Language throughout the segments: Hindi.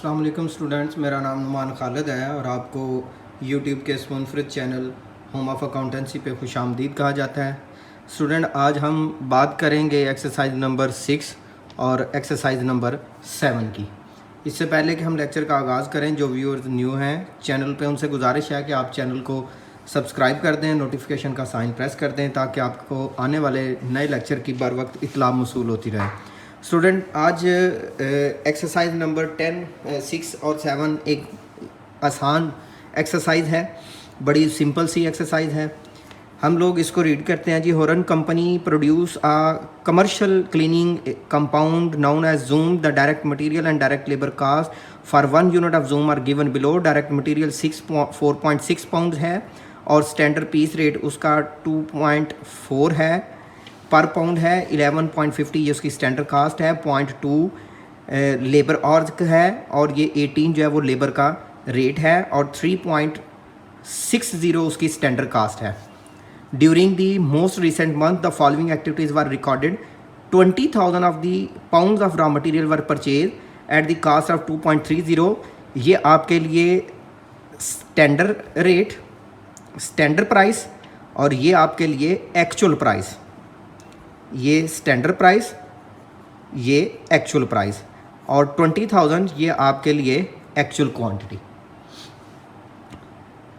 अस्सलाम वालेकुम स्टूडेंट्स, मेरा नाम नुमान खालिद है और आपको यूट्यूब के इस मुनफरिद चैनल होम ऑफ अकाउंटेंसी पे खुशामदीद कहा जाता है। स्टूडेंट, आज हम बात करेंगे एक्सरसाइज नंबर 6 और एक्सरसाइज नंबर 7 की। इससे पहले कि हम लेक्चर का आगाज़ करें, जो व्यूअर्स न्यू हैं चैनल पे, उनसे गुजारिश है कि आप चैनल को सब्सक्राइब कर दें, नोटिफिकेशन का साइन प्रेस कर दें ताकि आपको आने वाले नए लेक्चर की बर वक्त इत्तला मौसूल होती रहे। स्टूडेंट, आज एक्सरसाइज नंबर 10, 6 और 7 एक आसान एक्सरसाइज है, बड़ी सिंपल सी एक्सरसाइज है। हम लोग इसको रीड करते हैं जी। Horn company produce a commercial cleaning compound known as Zoom. The direct material and direct labour cost for 1 unit of Zoom are given below. Direct material 4.6 pound है और स्टैंडर्ड पीस रेट उसका 2.4 है पर पाउंड है। 11.50 ये उसकी स्टैंडर्ड कास्ट है। 0.2 लेबर ऑर्ज है और ये 18 जो है वो लेबर का रेट है और 3.60 उसकी स्टैंडर्ड कास्ट है। During the most recent month the following activities were recorded. 20,000 of the pounds of raw material were purchase at the cost of 2.30। ये आपके लिए स्टैंडर्ड रेट, स्टैंडर्ड प्राइस, और ये आपके लिए एक्चुअल प्राइस। ये स्टैंडर्ड प्राइस, ये एक्चुअल प्राइस, और 20,000 ये आपके लिए actual quantity.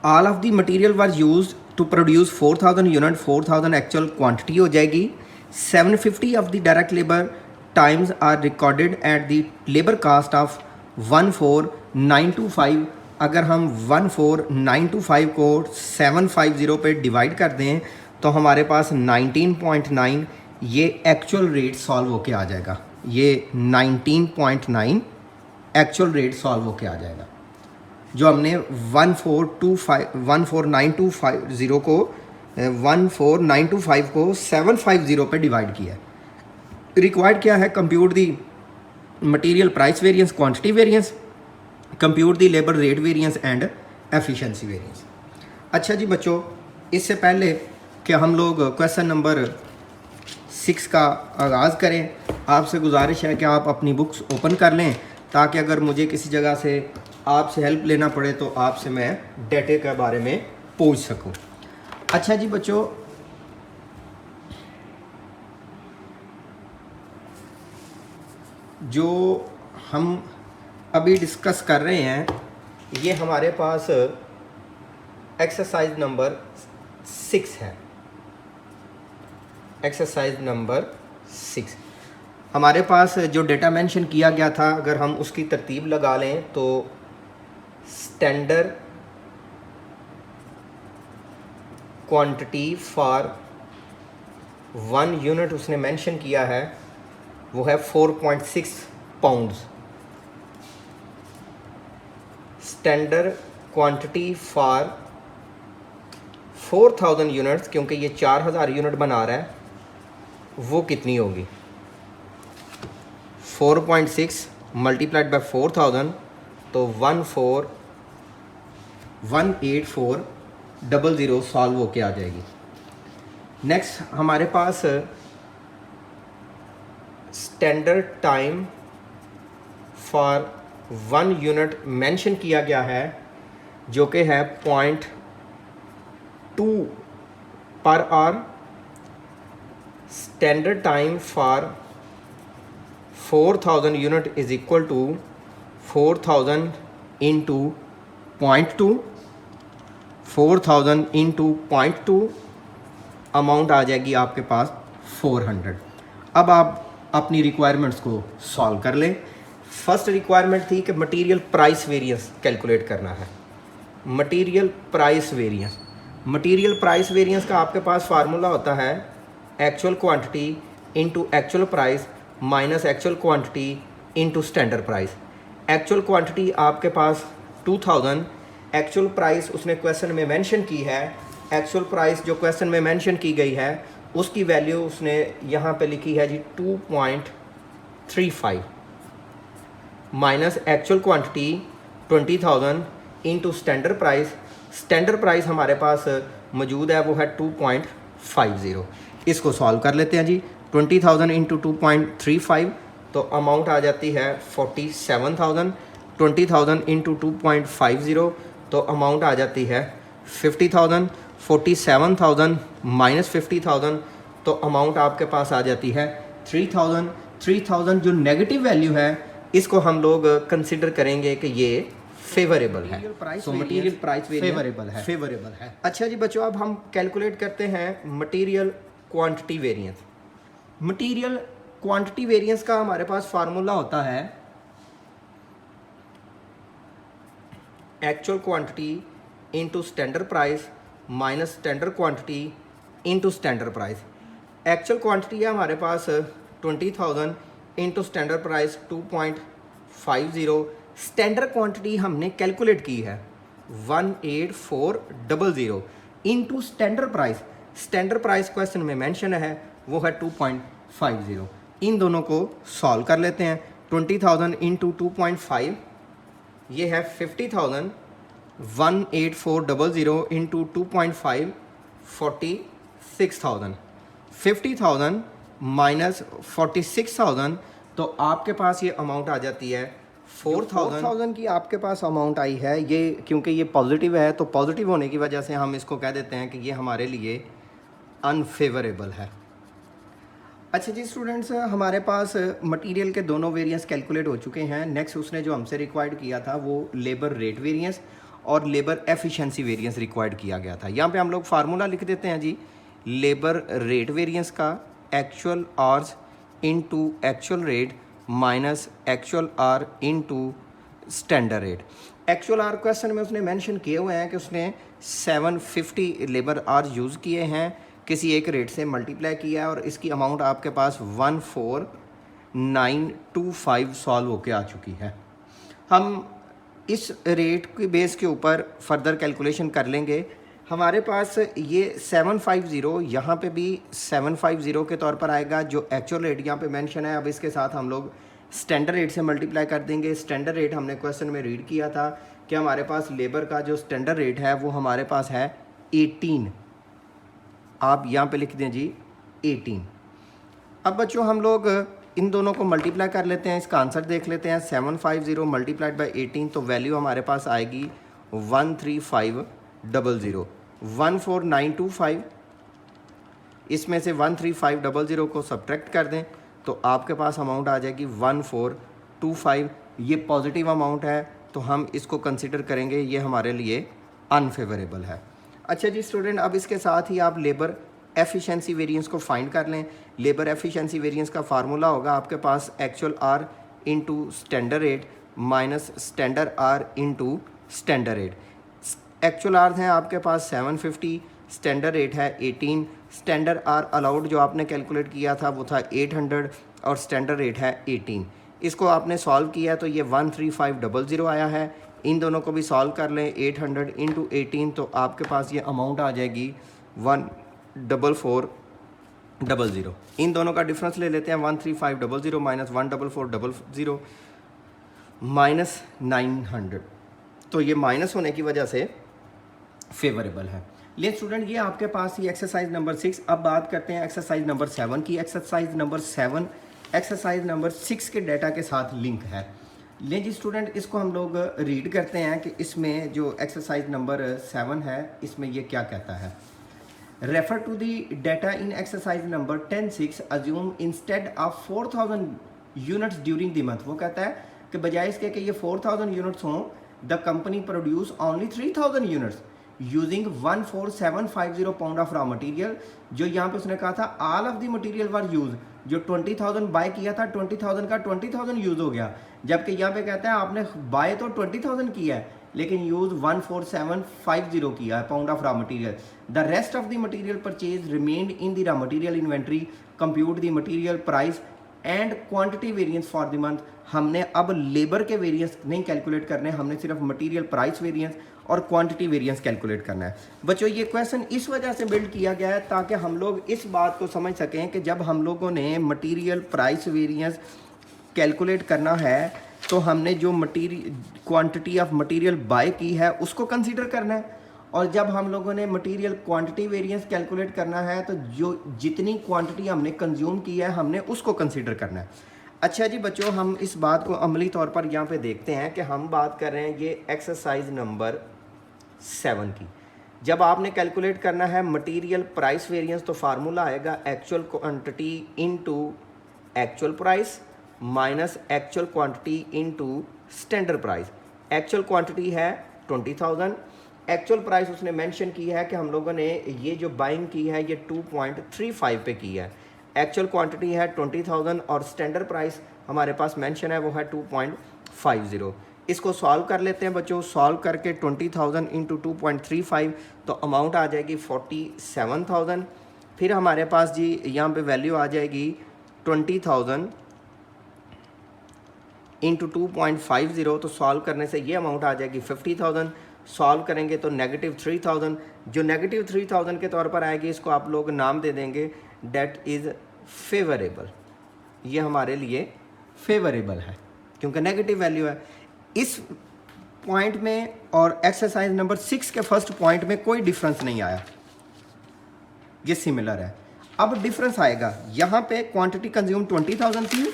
All of the material was used to produce 4,000 unit. 4,000 actual quantity हो जाएगी। 750 of the direct labour times are recorded at the labour cost of 14,925। अगर हम 14,925 को 750 पे डिवाइड कर दें तो हमारे पास 19.9 ये एक्चुअल रेट सॉल्व होके आ जाएगा। ये 19.9 एक्चुअल रेट सॉल्व होके आ जाएगा। जो हमने 14,925 को 14,925 को 750 पे डिवाइड किया है। रिक्वायर्ड क्या है? Compute the material price variance, quantity variance, compute the labour rate variance and efficiency variance. अच्छा जी बच्चों, इससे पहले कि हम लोग क्वेश्चन नंबर 6 का आगाज़ करें, आपसे गुजारिश है कि आप अपनी बुक्स ओपन कर लें ताकि अगर मुझे किसी जगह से आपसे हेल्प लेना पड़े तो आपसे मैं डेटे के बारे में पूछ सकूं। अच्छा जी बच्चों, जो हम अभी डिस्कस कर रहे हैं ये हमारे पास एक्सरसाइज नंबर 6 है। एक्सरसाइज नंबर 6 हमारे पास जो डेटा मेंशन किया गया था, अगर हम उसकी तरतीब लगा लें तो स्टैंडर्ड क्वांटिटी फॉर 1 यूनिट उसने मेंशन किया है, वो है 4.6 pounds. Standard quantity for 4,000 units, क्योंकि ये 4,000 यूनिट बना रहा है, वो कितनी होगी? 4.6 मल्टीप्लाइड बाय 4,000 तो 18400 सॉल्व होके आ जाएगी। नेक्स्ट हमारे पास standard time for 1 unit mention किया गया है, जो कि है 0.2 per hour. Standard time for 4,000 unit is equal to 4,000 into 0.2। 4,000 into 0.2 amount आ जाएगी आपके पास 400। अब आप अपनी रिक्वायरमेंट्स को सॉल्व कर लें। फर्स्ट रिक्वायरमेंट थी कि मटेरियल प्राइस वेरिएंस कैलकुलेट करना है। Material price variance, material price variance का आपके पास फार्मूला होता है actual quantity into actual price minus actual quantity into standard price. Actual quantity आपके पास 2,000, एक्चुअल प्राइस उसने क्वेश्चन में मेंशन की है। एक्चुअल प्राइस जो क्वेश्चन में मेंशन की गई है उसकी वैल्यू उसने यहाँ पे लिखी है जी 2.35 minus actual quantity 20,000 into standard price. Standard price हमारे पास मौजूद है, वो है 2.50। इसको सॉल्व कर लेते हैं जी। 20,000 इंटू 2.35 तो अमाउंट आ जाती है 47,000। 20,000 इंटू 2.50 तो अमाउंट आ जाती है 50,000। 47,000 माइनस 50,000 तो अमाउंट आपके पास आ जाती है 3,000। 3,000 जो नेगेटिव वैल्यू है इसको हम लोग कंसिडर करेंगे कि ये फेवरेबल है। सो मटेरियल प्राइस फेवरेबल है। अच्छा जी बच्चों, अब हम कैलकुलेट करते हैं material quantity variance. Material quantity variance का हमारे पास फार्मूला होता है actual quantity into standard price minus standard quantity into standard price. Actual quantity है हमारे पास 20,000 into standard price 2.50। Standard quantity हमने कैलकुलेट की है 18400 into standard price. Standard price question में मेंशन है वो है 2.50। इन दोनों को सॉल्व कर लेते हैं। 20,000 इंटू 2.5 ये है 50,000। 18400 इंटू 2.5 46,000। 50,000 माइनस 46,000 तो आपके पास ये अमाउंट आ जाती है 4,000 की आपके पास अमाउंट आई है। ये क्योंकि ये पॉजिटिव है तो पॉजिटिव होने की वजह से हम इसको कह देते हैं कि ये हमारे लिए अनफेवरेबल है। अच्छा जी स्टूडेंट्स, हमारे पास मटेरियल के दोनों वेरिएंस कैलकुलेट हो चुके हैं। नेक्स्ट उसने जो हमसे रिक्वायर्ड किया था वो लेबर रेट वेरिएंस और लेबर एफिशिएंसी वेरिएंस रिक्वायर्ड किया गया था। यहाँ पे हम लोग फार्मूला लिख देते हैं जी। लेबर रेट वेरिएंस का actual hours into actual rate minus actual hour into standard rate. Actual hour question में उसने मेंशन किए हुए हैं कि उसने 750 लेबर आवर्स यूज़ किए हैं, किसी एक रेट से मल्टीप्लाई किया है और इसकी अमाउंट आपके पास 14925 सॉल्व होके आ चुकी है। हम इस रेट के बेस के ऊपर फर्दर कैलकुलेशन कर लेंगे। हमारे पास ये 750 यहाँ पे भी 750 के तौर पर आएगा जो एक्चुअल रेट यहाँ पे मेंशन है। अब इसके साथ हम लोग स्टैंडर्ड रेट से मल्टीप्लाई कर देंगे। स्टैंडर्ड रेट हमने क्वेश्चन में रीड किया था कि हमारे पास लेबर का जो स्टैंडर्ड रेट है वो हमारे पास है 18। आप यहाँ पे लिख दें जी 18। अब बच्चों हम लोग इन दोनों को मल्टीप्लाई कर लेते हैं, इसका आंसर देख लेते हैं। 750 मल्टीप्लाइड बाई 18 तो वैल्यू हमारे पास आएगी 13500। 14925 इसमें से 13500 को सब्ट्रैक्ट कर दें तो आपके पास अमाउंट आ जाएगी 1425। ये पॉजिटिव अमाउंट है तो हम इसको कंसिडर करेंगे ये हमारे लिए अनफेवरेबल है। अच्छा जी स्टूडेंट, अब इसके साथ ही आप लेबर एफिशिएंसी वेरिएंस को फाइंड कर लें। लेबर एफिशिएंसी वेरिएंस का फार्मूला होगा आपके पास actual hour into standard rate minus standard hour into standard rate. Actual hour हैं आपके पास 750, स्टैंडर्ड रेट है 18। स्टैंडर्ड आर अलाउड जो आपने कैलकुलेट किया था वो था 800 और स्टैंडर्ड रेट है 18। इसको आपने सॉल्व किया तो ये 13500 आया है। इन दोनों को भी सॉल्व कर लें 800 इंटू 18 तो आपके पास ये अमाउंट आ जाएगी 14400। इन दोनों का डिफरेंस ले लेते हैं 13500 माइनस 14400 माइनस 900 तो ये माइनस होने की वजह से फेवरेबल है। लेकिन स्टूडेंट ये आपके पास ही एक्सरसाइज नंबर 6। अब बात करते हैं एक्सरसाइज नंबर 7 की। एक्सरसाइज नंबर 7 एक्सरसाइज नंबर 6 के डाटा के साथ लिंक है। लेकिन जी स्टूडेंट इसको हम लोग रीड करते हैं कि इसमें जो एक्सरसाइज नंबर 7 है इसमें ये क्या कहता है। Refer to the data in exercise number 10.6 assume instead of 4000 units during the month. वो कहता है कि बजाय इसके कि ये 4000 यूनिट्स हों, the company produce only 3000 units using 14750 pound of raw material. जो यहाँ पे उसने कहा था all of the material were use, जो 20,000 बाय किया था 20,000 का 20,000 यूज हो गया, जबकि यहाँ पे कहता है आपने बाय तो 20,000 किया है लेकिन यूज 14750 किया है pound of raw material. The rest of the material purchase remained in the raw material inventory, compute the material price and quantity variance for the month. हमने अब लेबर के वेरिएंस नहीं कैलकुलेट करने, हमने सिर्फ मटेरियल प्राइस वेरिएंस और क्वांटिटी वेरिएंस कैलकुलेट करना है। बच्चों ये क्वेश्चन इस वजह से बिल्ड किया गया है ताकि हम लोग इस बात को समझ सकें कि जब हम लोगों ने मटेरियल प्राइस वेरिएंस कैलकुलेट करना है तो हमने जो material quantity of material by की है उसको कंसीडर करना है, और जब हम लोगों ने मटेरियल क्वांटिटी वेरिएंस कैलकुलेट करना है तो जो जितनी क्वांटिटी हमने कंज्यूम की है हमने उसको कंसीडर करना है। अच्छा जी बच्चों, हम इस बात को अमली तौर पर यहाँ पे देखते हैं कि हम बात कर रहे हैं ये एक्सरसाइज नंबर 7 की। जब आपने कैलकुलेट करना है मटेरियल प्राइस वेरिएंस तो फार्मूला आएगा actual quantity into actual price minus actual quantity into standard price. Actual quantity है 20,000, एक्चुअल प्राइस उसने मेंशन की है कि हम लोगों ने ये जो बाइंग की है ये 2.35 पे की है। एक्चुअल क्वांटिटी है 20,000 और स्टैंडर्ड प्राइस हमारे पास मेंशन है वो है 2.50। इसको सॉल्व कर लेते हैं बच्चों। सॉल्व करके 20,000 इंटू 2.35 तो अमाउंट आ जाएगी 47,000। फिर हमारे पास जी यहाँ पे वैल्यू आ जाएगी 20,000 इंटू 2.50 तो सॉल्व करने से ये अमाउंट आ जाएगी 50,000। सॉल्व करेंगे तो -3,000। जो -3,000 के तौर पर आएगी इसको आप लोग नाम दे देंगे डेट इज़ फेवरेबल। ये हमारे लिए फेवरेबल है क्योंकि नेगेटिव वैल्यू है। इस पॉइंट में और एक्सरसाइज नंबर 6 के फर्स्ट पॉइंट में कोई डिफरेंस नहीं आया, ये सिमिलर है। अब डिफरेंस आएगा, यहाँ पे क्वांटिटी कंज्यूम 20,000 थी,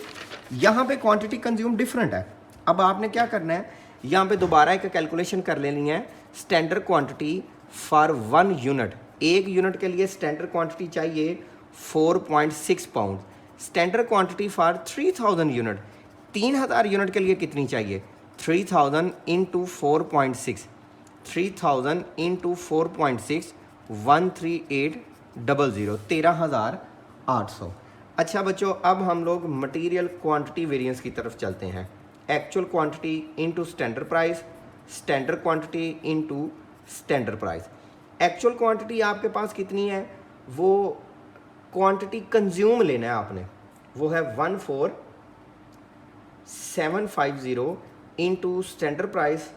यहाँ पे क्वांटिटी कंज्यूम डिफरेंट है। अब आपने क्या करना है, यहाँ पे दोबारा एक कैलकुलेशन कर लेनी है। Standard quantity for 1 unit, 1 unit के लिए स्टैंडर्ड क्वांटिटी चाहिए 4.6 pound. Standard quantity for 3,000 unit, 3,000 unit के लिए कितनी चाहिए, 3,000 इंटू 4.6, 3,000 इंटू 4.6 13800, 13,800। अच्छा बच्चों, अब हम लोग मटेरियल क्वांटिटी वेरिएंस की तरफ चलते हैं। Actual quantity into standard price, standard quantity into standard price. Actual quantity आपके पास कितनी है, वो क्वांटिटी कंज्यूम लेना है आपने, वो है 14,750 into standard price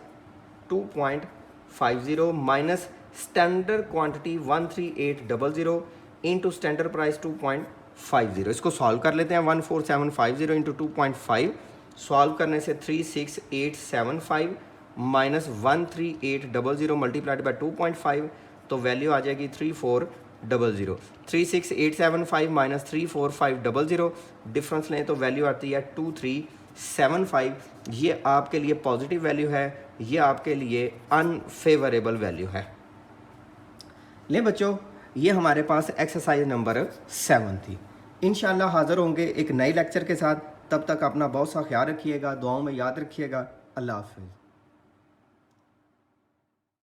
2.50 minus standard quantity 13800 into standard price 2.50। इसको सॉल्व कर लेते हैं। 14,750 इंटू 2.5 सॉल्व करने से 36,875 माइनस 13800 मल्टीप्लाइड बाई 2.5 तो वैल्यू आ जाएगी 3400। 36,875 माइनस 34500 डिफरेंस लें तो वैल्यू आती है 2375। ये आपके लिए पॉजिटिव वैल्यू है, ये आपके लिए अनफेवरेबल वैल्यू है। ले बच्चों, ये हमारे पास एक्सरसाइज नंबर 7 थी। इंशाल्लाह हाज़िर होंगे एक नए लेक्चर के साथ। तब तक अपना बहुत सा ख्याल रखिएगा, दुआओं में याद रखिएगा। अल्लाह हाफ़िज़।